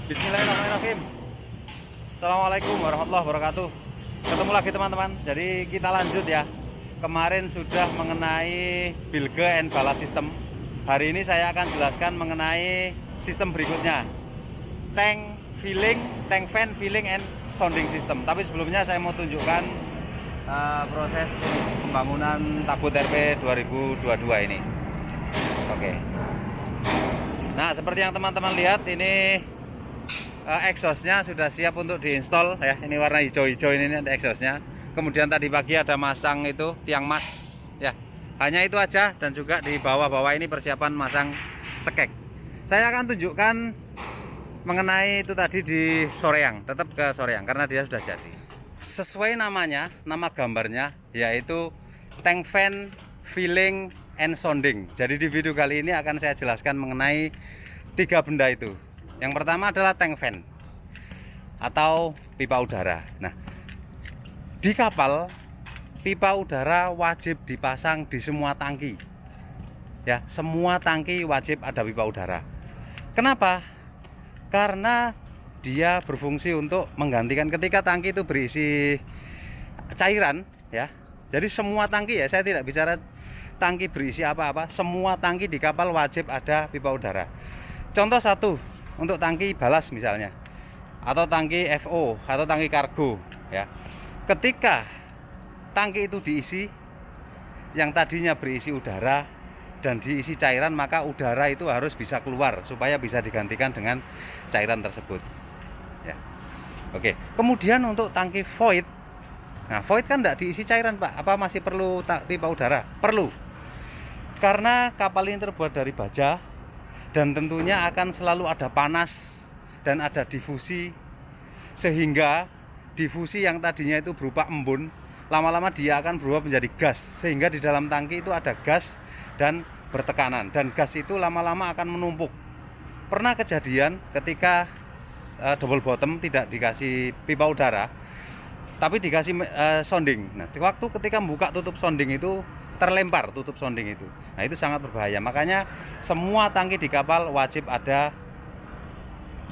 Bismillahirrahmanirrahim. Assalamualaikum warahmatullahi wabarakatuh. Ketemu lagi teman-teman. Jadi kita lanjut ya. Kemarin sudah mengenai bilge and ballast system. Hari ini saya akan jelaskan mengenai sistem berikutnya. Tank filling, tank fan filling and sounding system. Tapi sebelumnya saya mau tunjukkan proses pembangunan Tabut RP 2022 ini. Oke. Nah, seperti yang teman-teman lihat ini exhaustnya sudah siap untuk diinstal ya. Ini warna hijau-hijau ini exhaustnya. Kemudian tadi pagi ada masang itu tiang mas ya. Hanya itu aja, dan juga di bawah-bawah ini persiapan masang sekek. Saya akan tunjukkan mengenai itu tadi di Soreang, tetap ke Soreang karena dia sudah jadi. Sesuai namanya, nama gambarnya yaitu tank fan filling and sounding. Jadi di video kali ini akan saya jelaskan mengenai tiga benda itu. Yang pertama adalah tank fan atau pipa udara. Nah, di kapal pipa udara wajib dipasang di semua tangki. Ya, semua tangki wajib ada pipa udara. Kenapa? Karena dia berfungsi untuk menggantikan ketika tangki itu berisi cairan ya. Jadi semua tangki ya, saya tidak bicara tangki berisi apa-apa, semua tangki di kapal wajib ada pipa udara. Contoh satu, untuk tangki balas misalnya, atau tangki FO atau tangki kargo ya. Ketika tangki itu diisi, yang tadinya berisi udara dan diisi cairan, maka udara itu harus bisa keluar supaya bisa digantikan dengan cairan tersebut ya. Oke, kemudian untuk tangki void, nah void kan tidak diisi cairan Pak, apa masih perlu pipa udara? Perlu, karena kapal ini terbuat dari baja dan tentunya akan selalu ada panas dan ada difusi, sehingga difusi yang tadinya itu berupa embun lama-lama dia akan berubah menjadi gas, sehingga di dalam tangki itu ada gas dan bertekanan, dan gas itu lama-lama akan menumpuk. Pernah kejadian ketika double bottom tidak dikasih pipa udara tapi dikasih sounding. Nah, waktu ketika membuka tutup sounding itu terlempar tutup sounding itu. Nah, itu sangat berbahaya. Makanya semua tangki di kapal wajib ada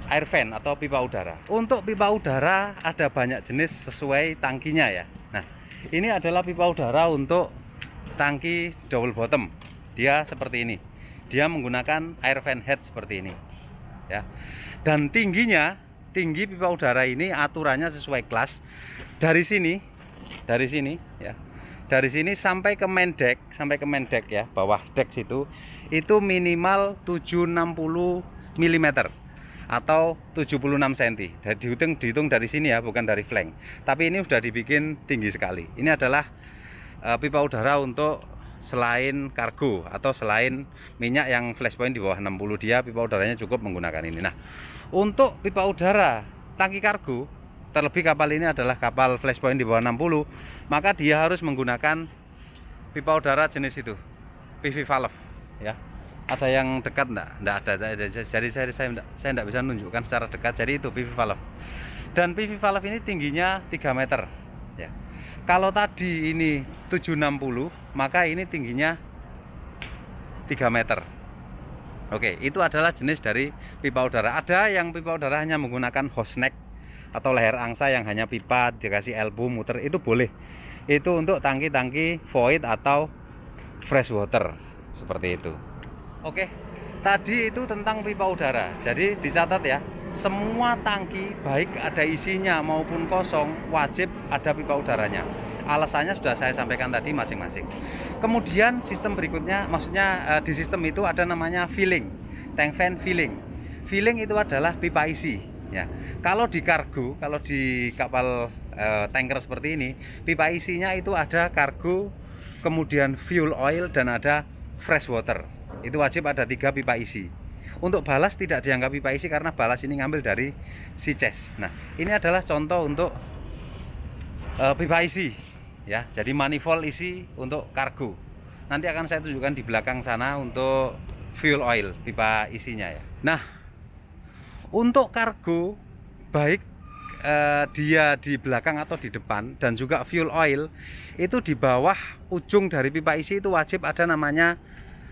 air fan atau pipa udara. Untuk pipa udara ada banyak jenis sesuai tangkinya ya. Nah, ini adalah pipa udara untuk tangki double bottom. Dia seperti ini. Dia menggunakan air fan head seperti ini. Ya. Dan tinggi pipa udara ini aturannya sesuai kelas. Dari sini ya. Dari sini sampai ke main deck ya, bawah deck situ itu minimal 760 mm atau 76 cm. Dihitung dari sini ya, bukan dari flank. Tapi ini sudah dibikin tinggi sekali. Ini adalah pipa udara untuk selain kargo atau selain minyak yang flashpoint di bawah 60, dia pipa udaranya cukup menggunakan ini. Nah, untuk pipa udara tangki kargo, terlebih kapal ini adalah kapal flashpoint di bawah 60, maka dia harus menggunakan pipa udara jenis itu, PV valve ya. Ada yang dekat enggak ada. Jadi saya enggak bisa menunjukkan secara dekat. Jadi itu PV valve. Dan PV valve ini tingginya 3 meter ya. Kalau tadi ini 760, maka ini tingginya 3 meter. Oke, itu adalah jenis dari pipa udara. Ada yang pipa udara hanya menggunakan hose neck atau leher angsa yang hanya pipa dikasih elbow muter, itu boleh. Itu untuk tangki-tangki void atau fresh water seperti itu. Oke, tadi itu tentang pipa udara. Jadi dicatat ya, semua tangki baik ada isinya maupun kosong wajib ada pipa udaranya. Alasannya sudah saya sampaikan tadi masing-masing. Kemudian sistem berikutnya, maksudnya di sistem itu ada namanya filling, tank fan filling. Filling itu adalah pipa isi ya. Kalau di kargo, kalau di kapal tanker seperti ini, pipa isinya itu ada kargo, kemudian fuel oil, dan ada fresh water. Itu wajib ada 3 pipa isi. Untuk balas tidak dianggap pipa isi karena balas ini ngambil dari sea chest. Nah, ini adalah contoh untuk pipa isi ya. Jadi manifold isi untuk kargo. Nanti akan saya tunjukkan di belakang sana untuk fuel oil, pipa isinya ya. Nah, untuk kargo baik dia di belakang atau di depan, dan juga fuel oil itu di bawah ujung dari pipa isi itu wajib ada namanya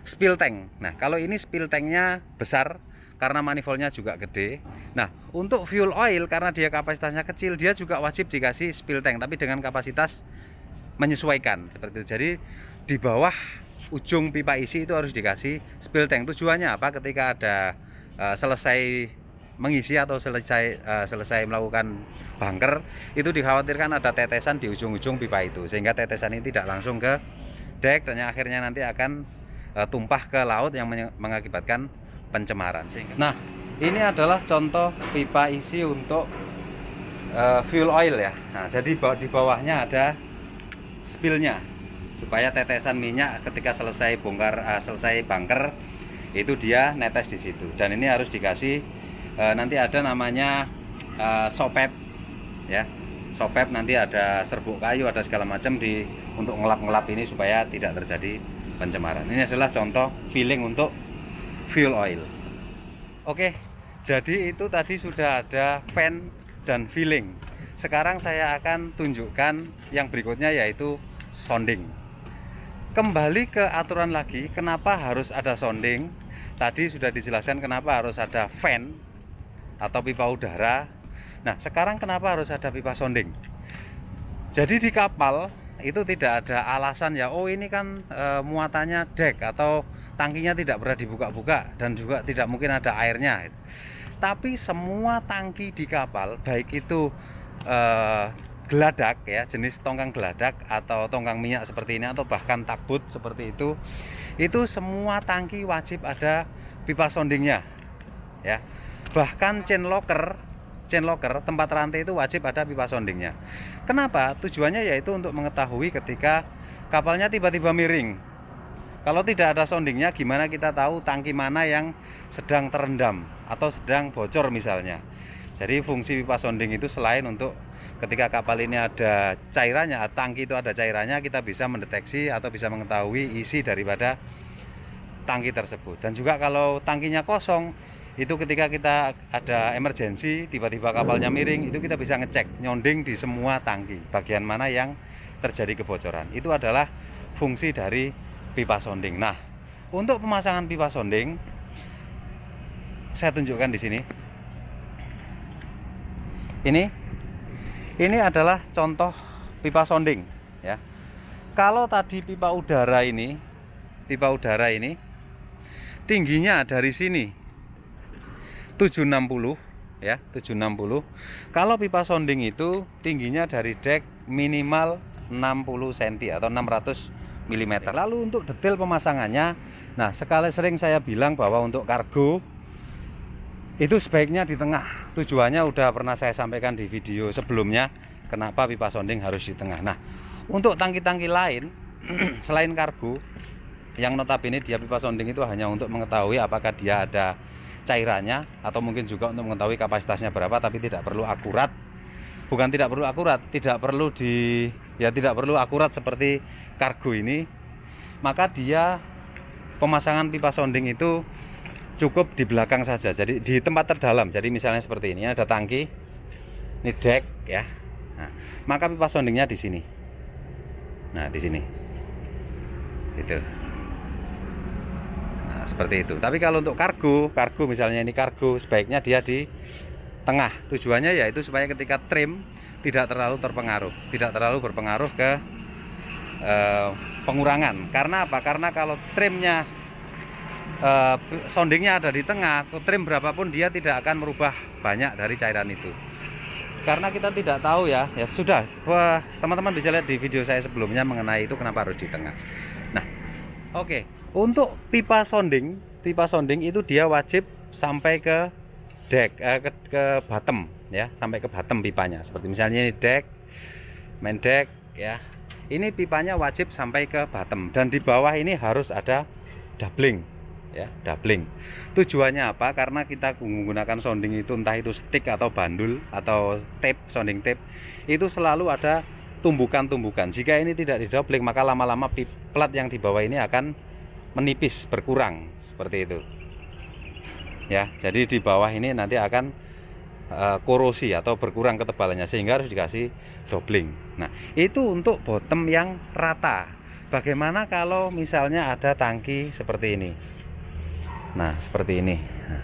spill tank. Nah, kalau ini spill tanknya besar, karena manifoldnya juga gede. Nah, untuk fuel oil karena dia kapasitasnya kecil, dia juga wajib dikasih spill tank, tapi dengan kapasitas menyesuaikan seperti itu. Jadi di bawah ujung pipa isi itu harus dikasih spill tank. Tujuannya apa? Ketika ada selesai mengisi atau selesai melakukan bunker, itu dikhawatirkan ada tetesan di ujung-ujung pipa itu, sehingga tetesan ini tidak langsung ke dek dan yang akhirnya nanti akan tumpah ke laut yang mengakibatkan pencemaran. Nah, ini adalah contoh pipa isi untuk fuel oil ya. Nah, jadi di bawahnya ada spillnya supaya tetesan minyak ketika selesai selesai bunker itu dia netes di situ. Dan ini harus dikasih nanti ada namanya sopep ya. Sopep, nanti ada serbuk kayu, ada segala macam untuk ngelap-ngelap ini supaya tidak terjadi pencemaran. Ini adalah contoh filling untuk fuel oil. Oke, jadi itu tadi sudah ada fan dan filling. Sekarang saya akan tunjukkan yang berikutnya, yaitu sounding. Kembali ke aturan lagi, kenapa harus ada sounding? Tadi sudah dijelaskan kenapa harus ada fan atau pipa udara. Nah, sekarang kenapa harus ada pipa sounding? Jadi di kapal itu tidak ada alasan ya, oh ini kan muatannya dek atau tangkinya tidak pernah dibuka-buka dan juga tidak mungkin ada airnya. Tapi semua tangki di kapal, baik itu geladak ya, jenis tongkang geladak atau tongkang minyak seperti ini, atau bahkan takbut seperti itu semua tangki wajib ada pipa soundingnya ya. Bahkan chain locker tempat rantai itu wajib ada pipa soundingnya. Kenapa? Tujuannya yaitu untuk mengetahui ketika kapalnya tiba-tiba miring. Kalau tidak ada soundingnya, gimana kita tahu tangki mana yang sedang terendam atau sedang bocor misalnya. Jadi fungsi pipa sounding itu selain untuk ketika kapal ini ada cairannya, tangki itu ada cairannya, kita bisa mendeteksi atau bisa mengetahui isi daripada tangki tersebut. Dan juga kalau tangkinya kosong, itu ketika kita ada emergensi, tiba-tiba kapalnya miring, itu kita bisa ngecek, nyonding di semua tangki, bagian mana yang terjadi kebocoran. Itu adalah fungsi dari pipa sounding. Nah, untuk pemasangan pipa sounding, saya tunjukkan di sini. Ini adalah contoh pipa sounding ya. Kalau tadi pipa udara ini tingginya dari sini 760 ya, 760. Kalau pipa sounding itu tingginya dari dek minimal 60 cm atau 600 mm. Lalu untuk detail pemasangannya, nah sekali sering saya bilang bahwa untuk kargo itu sebaiknya di tengah. Tujuannya udah pernah saya sampaikan di video sebelumnya, kenapa pipa sounding harus di tengah. Nah, untuk tangki-tangki lain selain kargo, yang notabene dia pipa sounding itu hanya untuk mengetahui apakah dia ada cairannya, atau mungkin juga untuk mengetahui kapasitasnya berapa, tapi tidak perlu akurat. Bukan tidak perlu akurat, tidak perlu akurat seperti kargo ini. Maka dia pemasangan pipa sounding itu cukup di belakang saja, jadi di tempat terdalam. Jadi misalnya seperti ini, ada tangki, ini dek ya. Nah, maka pipa soundingnya di sini. Nah, di sini. Gitu. Nah, seperti itu. Tapi kalau untuk kargo misalnya ini kargo, sebaiknya dia di tengah. Tujuannya yaitu supaya ketika trim tidak terlalu terpengaruh, tidak terlalu berpengaruh ke pengurangan. Karena apa? Karena kalau trimnya soundingnya ada di tengah, trim berapapun dia tidak akan merubah banyak dari cairan itu. Karena kita tidak tahu ya sudah, teman-teman bisa lihat di video saya sebelumnya mengenai itu kenapa harus di tengah. Nah, oke. Untuk pipa sounding itu dia wajib sampai ke dek, ke bottom ya, sampai ke bottom pipanya. Seperti misalnya ini dek, main dek ya. Ini pipanya wajib sampai ke bottom, dan di bawah ini harus ada doubling ya, doubling. Tujuannya apa? Karena kita menggunakan sounding itu, entah itu stick atau bandul atau tape, sounding tape, itu selalu ada tumbukan-tumbukan. Jika ini tidak didoubling, maka lama-lama plat yang di bawah ini akan menipis, berkurang seperti itu ya. Jadi di bawah ini nanti akan korosi atau berkurang ketebalannya, sehingga harus dikasih doubling. Nah, itu untuk bottom yang rata. Bagaimana kalau misalnya ada tangki seperti ini? Nah, seperti ini. Nah,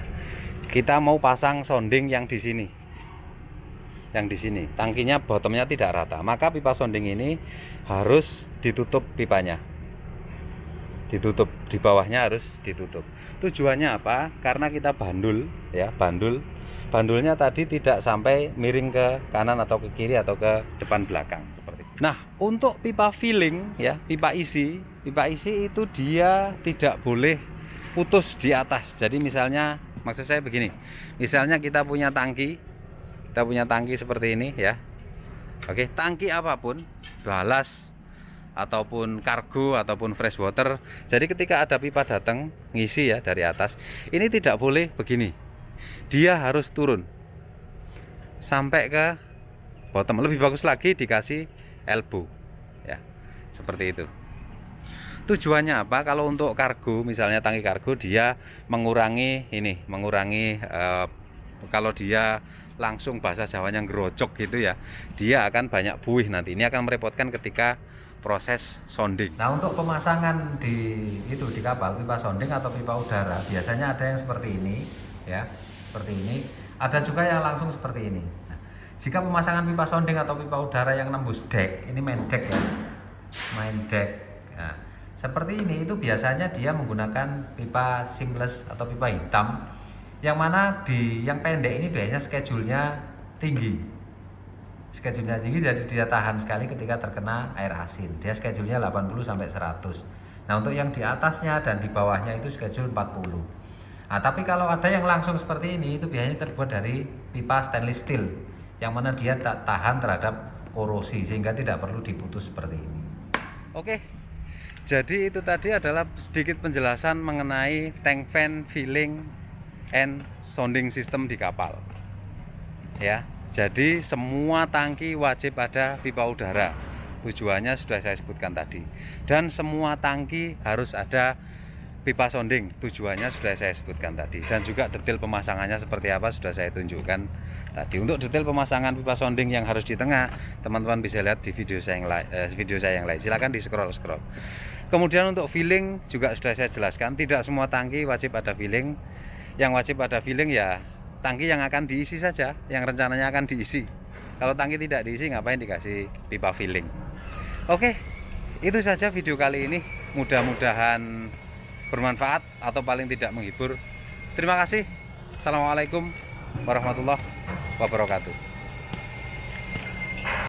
kita mau pasang sounding yang di sini. Yang di sini, tangkinya bottomnya tidak rata, maka pipa sounding ini harus ditutup pipanya. Ditutup, di bawahnya harus ditutup. Tujuannya apa? Karena kita bandul ya, bandulnya tadi tidak sampai miring ke kanan atau ke kiri atau ke depan belakang seperti itu. Nah, untuk pipa filling ya, pipa isi itu dia tidak boleh putus di atas. Jadi misalnya, maksud saya begini, misalnya kita punya tangki seperti ini ya. Oke, tangki apapun, balas ataupun kargo ataupun fresh water. Jadi ketika ada pipa datang ngisi ya dari atas, ini tidak boleh begini. Dia harus turun sampai ke bottom. Lebih bagus lagi dikasih elbow ya. Seperti itu. Tujuannya apa? Kalau untuk kargo, misalnya tangki kargo, dia mengurangi kalau dia langsung bahasa Jawanya ngerocok gitu ya, dia akan banyak buih nanti. Ini akan merepotkan ketika proses sounding. Nah, untuk pemasangan di kapal pipa sounding atau pipa udara biasanya ada yang seperti ini ya, seperti ini. Ada juga yang langsung seperti ini. Nah, jika pemasangan pipa sounding atau pipa udara yang nembus deck, ini main deck ya, main deck. Nah, seperti ini itu biasanya dia menggunakan pipa seamless atau pipa hitam, yang mana yang pendek ini biasanya schedule-nya tinggi. Jadi dia tahan sekali ketika terkena air asin. Dia schedule-nya 80 sampai 100. Nah, untuk yang di atasnya dan di bawahnya itu schedule 40. Nah, tapi kalau ada yang langsung seperti ini itu biasanya terbuat dari pipa stainless steel, yang mana dia tak tahan terhadap korosi sehingga tidak perlu diputus seperti ini. Oke. Jadi itu tadi adalah sedikit penjelasan mengenai tank fan filling and sounding system di kapal. Ya, jadi semua tangki wajib ada pipa udara. Tujuannya sudah saya sebutkan tadi. Dan semua tangki harus ada pipa sounding. Tujuannya sudah saya sebutkan tadi. Dan juga detail pemasangannya seperti apa sudah saya tunjukkan tadi. Untuk detail pemasangan pipa sounding yang harus di tengah, teman-teman bisa lihat di video saya yang lain. Silakan di scroll. Kemudian untuk filling juga sudah saya jelaskan. Tidak semua tangki wajib ada filling. Yang wajib ada filling ya tangki yang akan diisi saja, yang rencananya akan diisi. Kalau tangki tidak diisi, ngapain dikasih pipa filling? Oke, itu saja video kali ini. Mudah-mudahan bermanfaat atau paling tidak menghibur. Terima kasih. Assalamualaikum warahmatullahi wabarakatuh.